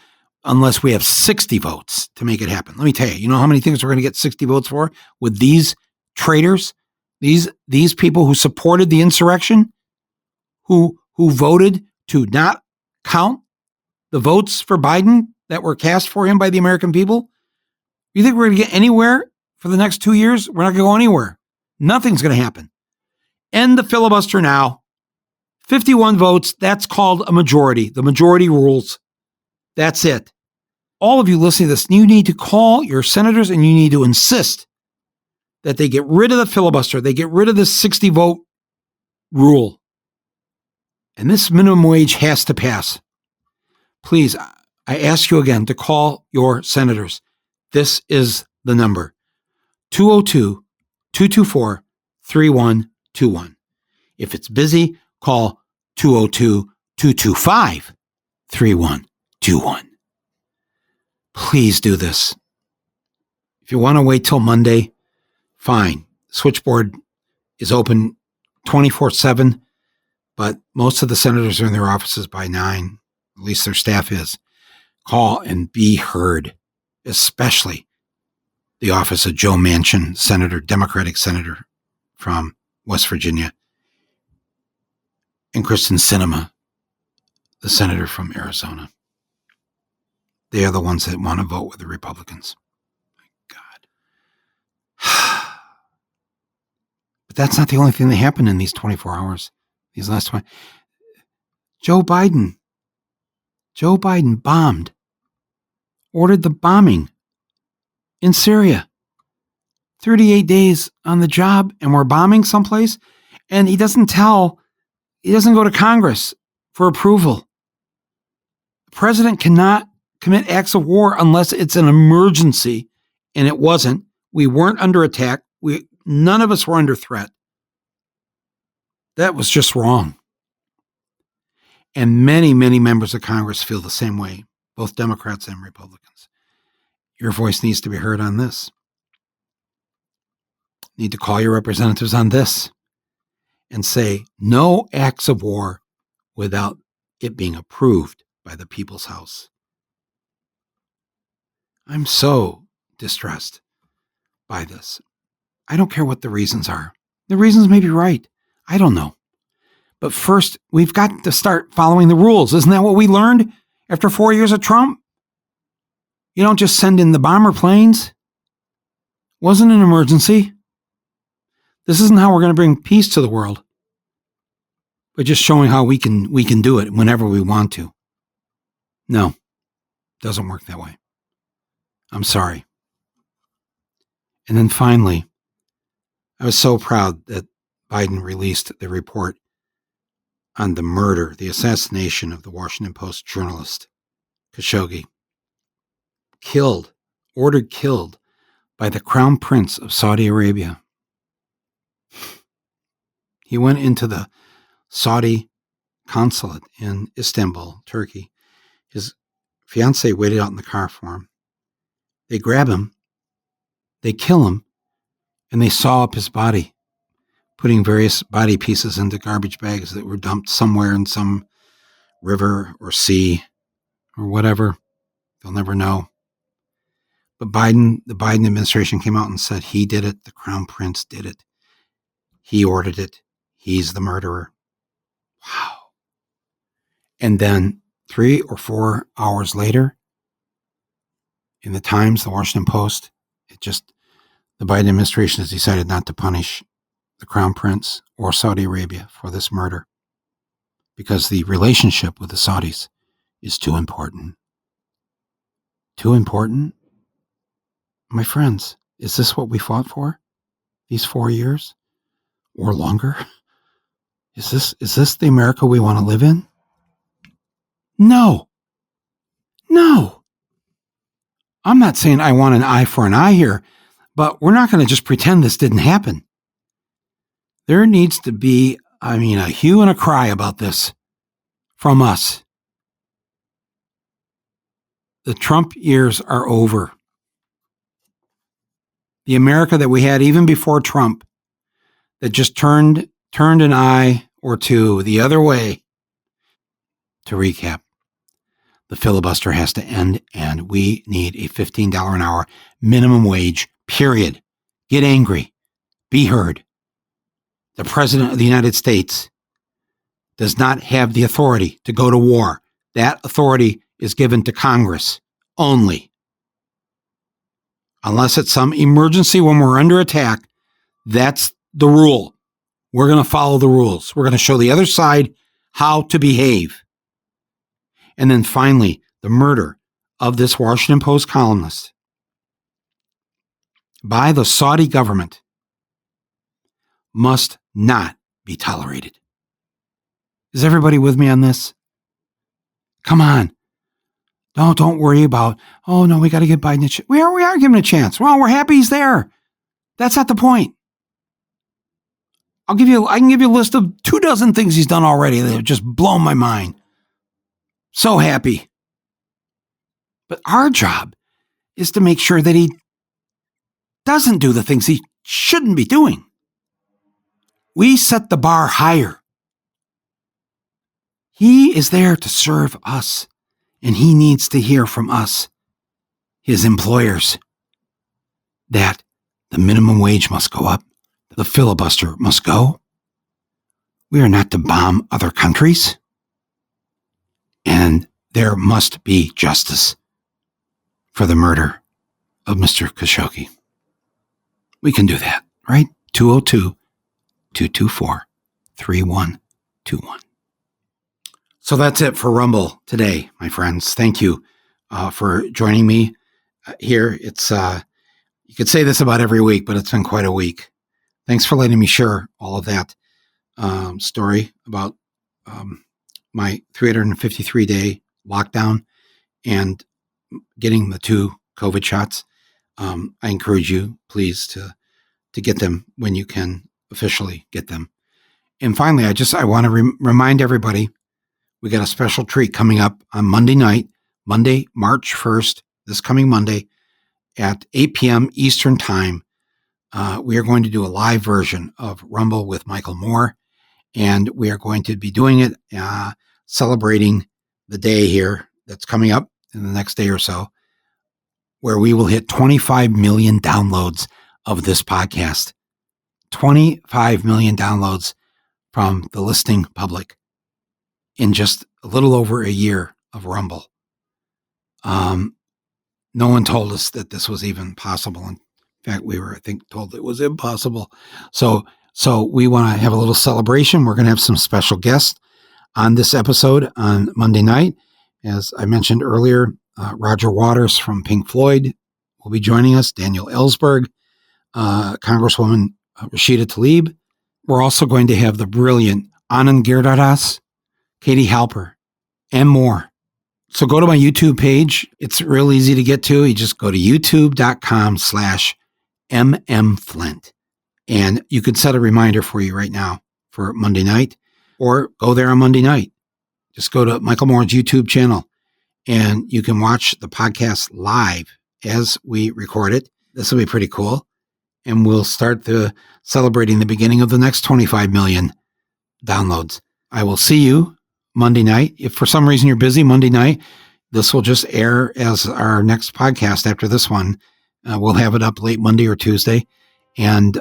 we have 60 votes to make it happen. Let me tell you, you know how many things we're going to get 60 votes for with these traitors, these people who supported the insurrection, who voted to not count the votes for Biden that were cast for him by the American people? You think we're going to get anywhere for the next 2 years? We're not going to go anywhere. Nothing's going to happen. End the filibuster now. 51 votes, that's called a majority. The majority rules. That's it. All of you listening to this, you need to call your senators and you need to insist that they get rid of the filibuster. They get rid of this 60 vote rule. And this minimum wage has to pass. Please, I ask you again to call your senators. This is the number, 202-224-3121. If it's busy, call 202-225-3121. Please do this. If you want to wait till Monday, fine. Switchboard is open 24/7, but most of the senators are in their offices by 9. At least their staff is. Call and be heard, especially the office of Joe Manchin, Democratic Senator from West Virginia, and Kristen Sinema, the Senator from Arizona. They are the ones that want to vote with the Republicans. My God. But that's not the only thing that happened in these 24 hours. These last 20. Joe Biden ordered the bombing in Syria. 38 days on the job, and we're bombing someplace, and he doesn't go to Congress for approval. The president cannot commit acts of war unless it's an emergency, and it wasn't. We weren't under attack. None of us were under threat. That was just wrong. And many, many members of Congress feel the same way, both Democrats and Republicans. Your voice needs to be heard on this. You need to call your representatives on this and say no acts of war without it being approved by the People's House. I'm so distressed by this. I don't care what the reasons are. The reasons may be right. I don't know. But first, we've got to start following the rules. Isn't that what we learned after 4 years of Trump? You don't just send in the bomber planes. Wasn't an emergency. This isn't how we're going to bring peace to the world. But just showing how we can do it whenever we want to. No, doesn't work that way. I'm sorry. And then finally, I was so proud that Biden released the report on the assassination of the Washington Post journalist, Khashoggi, ordered killed by the Crown Prince of Saudi Arabia. He went into the Saudi consulate in Istanbul, Turkey. His fiancée waited out in the car for him. They grab him, they kill him, and they saw up his body, putting various body pieces into garbage bags that were dumped somewhere in some river or sea or whatever. They'll never know. But the Biden administration came out and said he did it. The Crown Prince did it. He ordered it. He's the murderer. Wow. And then 3 or 4 hours later, in the Times, the Washington Post, the Biden administration has decided not to punish the Crown Prince or Saudi Arabia for this murder because the relationship with the Saudis is too important. Too important? My friends, is this what we fought for these 4 years or longer? Is this the America we want to live in? No. I'm not saying I want an eye for an eye here, but we're not going to just pretend this didn't happen. There needs to be, a hue and a cry about this from us. The Trump years are over. The America that we had even before Trump, that just turned an eye or two the other way. To recap, the filibuster has to end, and we need a $15 an hour minimum wage, period. Get angry. Be heard. The President of the United States does not have the authority to go to war. That authority is given to Congress only. Unless it's some emergency when we're under attack, that's the rule. We're going to follow the rules. We're going to show the other side how to behave. And then finally, the murder of this Washington Post columnist by the Saudi government must not be tolerated. Is everybody with me on this? Come on. Don't worry about, oh no, we got to give Biden a chance. We are giving a chance. Well, we're happy he's there. That's not the point. I can give you a list of 24 things he's done already that have just blown my mind. So happy. But our job is to make sure that he doesn't do the things he shouldn't be doing. We set the bar higher. He is there to serve us, and he needs to hear from us, his employers, that the minimum wage must go up, the filibuster must go. We are not to bomb other countries, and there must be justice for the murder of Mr. Khashoggi. We can do that, right? 202-224-3121. So that's it for Rumble today, my friends. Thank you for joining me here. It's you could say this about every week, but it's been quite a week. Thanks for letting me share all of that story about my 353-day lockdown and getting the 2 COVID shots. I encourage you, please, to get them when you can officially get them. And finally, I want to remind everybody, we got a special treat coming up on Monday night, Monday, March 1st, this coming Monday at 8 p.m. Eastern Time. We are going to do a live version of Rumble with Michael Moore, and we are going to be doing it celebrating the day here that's coming up in the next day or so, where we will hit 25 million downloads of this podcast. 25 million downloads from the listening public in just a little over a year of Rumble. No one told us that this was even possible. In fact, we were, I think, told it was impossible. So we want to have a little celebration. We're going to have some special guests on this episode on Monday night. As I mentioned earlier, Roger Waters from Pink Floyd will be joining us, Daniel Ellsberg, Congresswoman Rashida Tlaib. We're also going to have the brilliant Anand Giridharadas, Katie Halper, and more. So go to my YouTube page. It's real easy to get to. You just go to youtube.com/mmflint. And you can set a reminder for you right now. for Monday night, or go there on Monday night. Just go to Michael Moore's YouTube channel and you can watch the podcast live as we record it. This will be pretty cool. And we'll start celebrating the beginning of the next 25 million downloads. I will see you Monday night. If for some reason you're busy Monday night, this will just air as our next podcast after this one. We'll have it up late Monday or Tuesday. And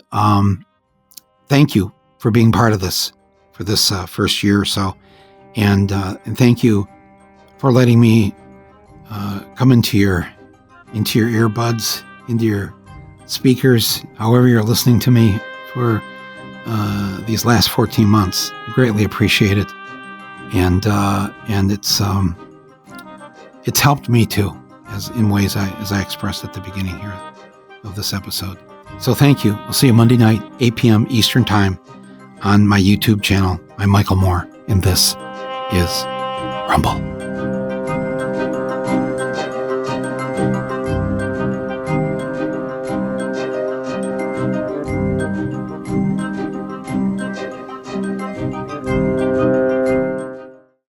thank you for being part of this for this first year or so. And thank you for letting me come into your earbuds, into your speakers, however you're listening to me for these last 14 months. I greatly appreciate it. And it's helped me too, as in ways as I expressed at the beginning here of this episode. So thank you. I'll see you Monday night, 8 p.m. Eastern Time on my YouTube channel. I'm Michael Moore, and this is Rumble.